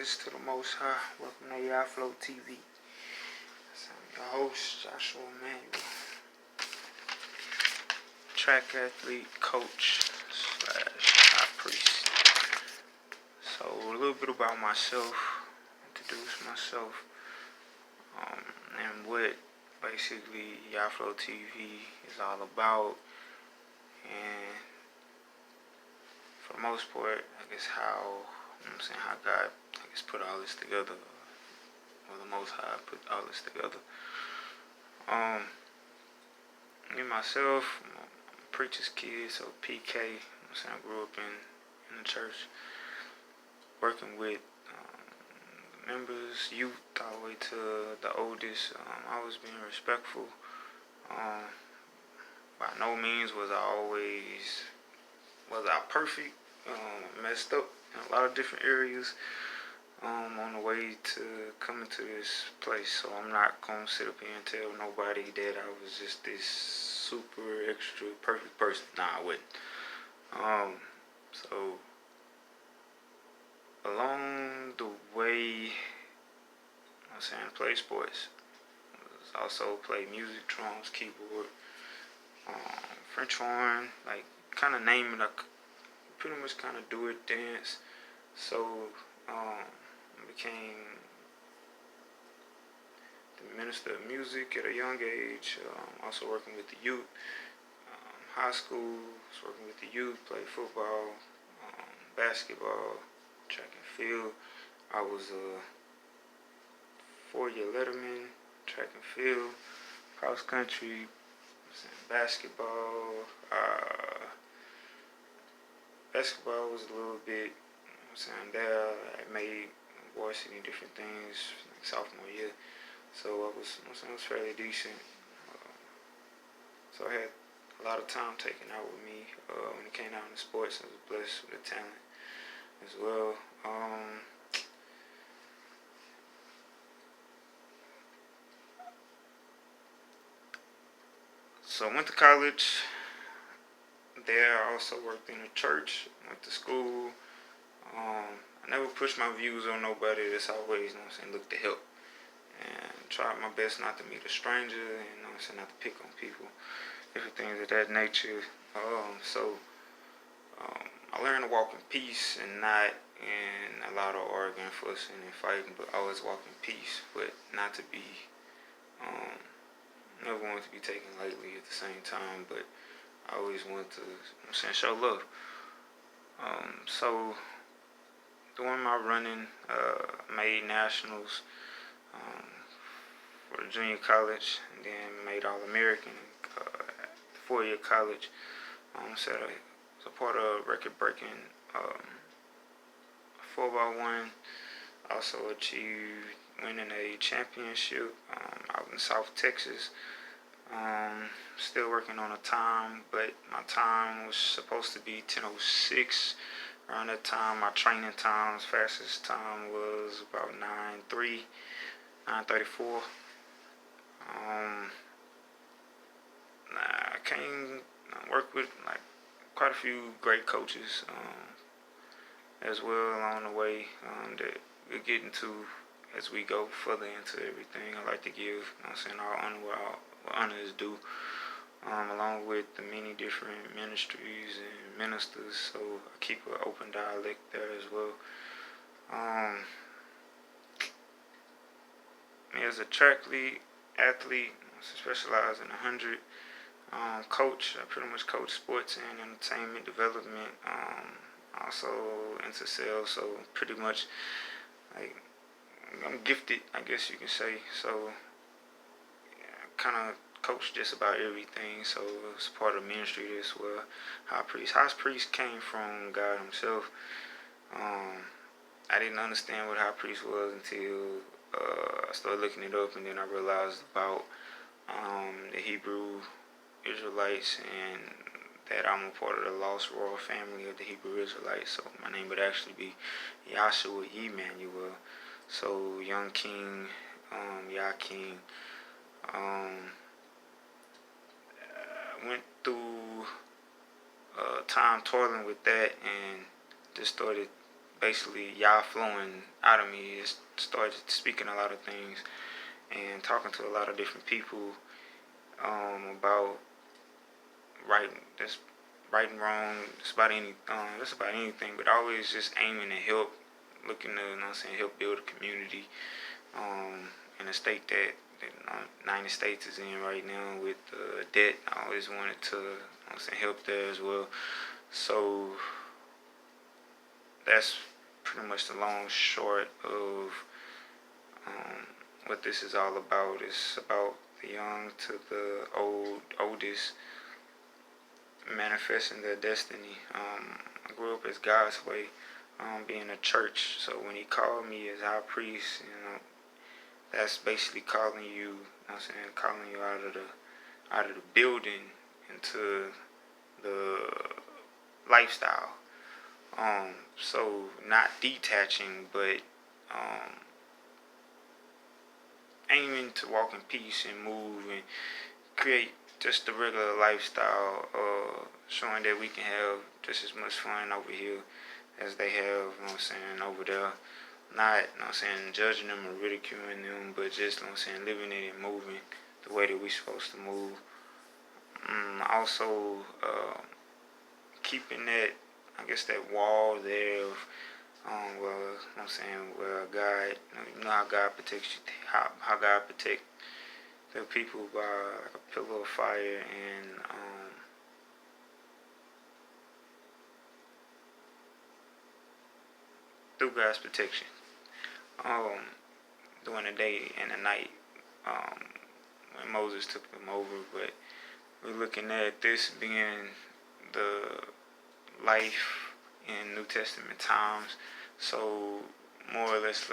praises to the Most High. Welcome to Yaflow TV. I'm your host, Joshua Emanuel, track athlete, coach, / high priest. So a little bit about myself, introduce myself, and what basically Yaflow TV is all about. And for the most part, I guess how God, put all this together, or the Most High put all this together. Me myself, I'm a preacher's kid, so PK. I grew up in the church, working with members, youth, all the way to the oldest. Always being respectful. By no means was I perfect. Messed up in a lot of different areas on the way to coming to this place. So I'm not going to sit up here and tell nobody that I was just this super extra perfect person. Nah, I wouldn't. So along the way, I play sports. Also play music, drums, keyboard, French horn, kind of name it. I pretty much kind of do it, dance. So I became the minister of music at a young age. Also working with the youth. High school, was working with the youth, played football, basketball, track and field. I was a 4-year letterman, track and field, cross country, basketball. Basketball was a little bit, there. I made varsity different things like sophomore year, so I was fairly decent. So I had a lot of time taken out with me when it came out in sports. I was blessed with the talent as well. So I went to college. There I also worked in a church, went to school. I never pushed my views on nobody. That's always, look to help. And tried my best not to meet a stranger and, not to pick on people. Different things of that nature. I learned to walk in peace and not in a lot of arguing, fussing, and fighting, but always walk in peace, but not to be, never wanted to be taken lightly at the same time, but I always wanted to, show love. So during my running, made nationals for the junior college, and then made All-American 4-year college. So I was a part of record-breaking 4x1. Also achieved winning a championship out in South Texas. Still working on a time, but my time was supposed to be 10:06. Around that time, my training times, fastest time was about 9:03, 9:34. I came work with quite a few great coaches as well along the way that we'll get into as we go further into everything. I like to give, all honor what honor is due, along with the many different ministries and ministers. So I keep an open dialect there as well. Me as a track athlete, specialize in 100. Coach, I pretty much coach sports and entertainment development. Also into sales, so pretty much I'm gifted, I guess you can say. So kind of coach just about everything. So it's part of ministry as well. High priest. High priest came from God Himself. I didn't understand what high priest was until I started looking it up, and then I realized about the Hebrew Israelites, and that I'm a part of the lost royal family of the Hebrew Israelites. So my name would actually be Yahshua Emanuel. So young king, Yah King. Went through time toiling with that, and just started basically Yah flowing out of me. It started speaking a lot of things and talking to a lot of different people about right this right and wrong, just about anything, but always just aiming to help, looking to, help build a community in a state that the United States is in right now with debt. I always wanted to, help there as well. So that's pretty much the long short of what this is all about. It's about the young to the oldest manifesting their destiny. I grew up as God's way, being a church. So when He called me as high priest, that's basically calling you. Calling you out of the building into the lifestyle. So not detaching, but aiming to walk in peace and move and create just the regular lifestyle, showing that we can have just as much fun over here as they have, over there. Not, judging them or ridiculing them, but just, living it and moving the way that we're supposed to move. Also, keeping that, that wall there of, where God, how God protects you, how God protects the people by like a pillar of fire and through God's protection during the day and the night when Moses took them over. But we're looking at this being the life in New Testament times, so more or less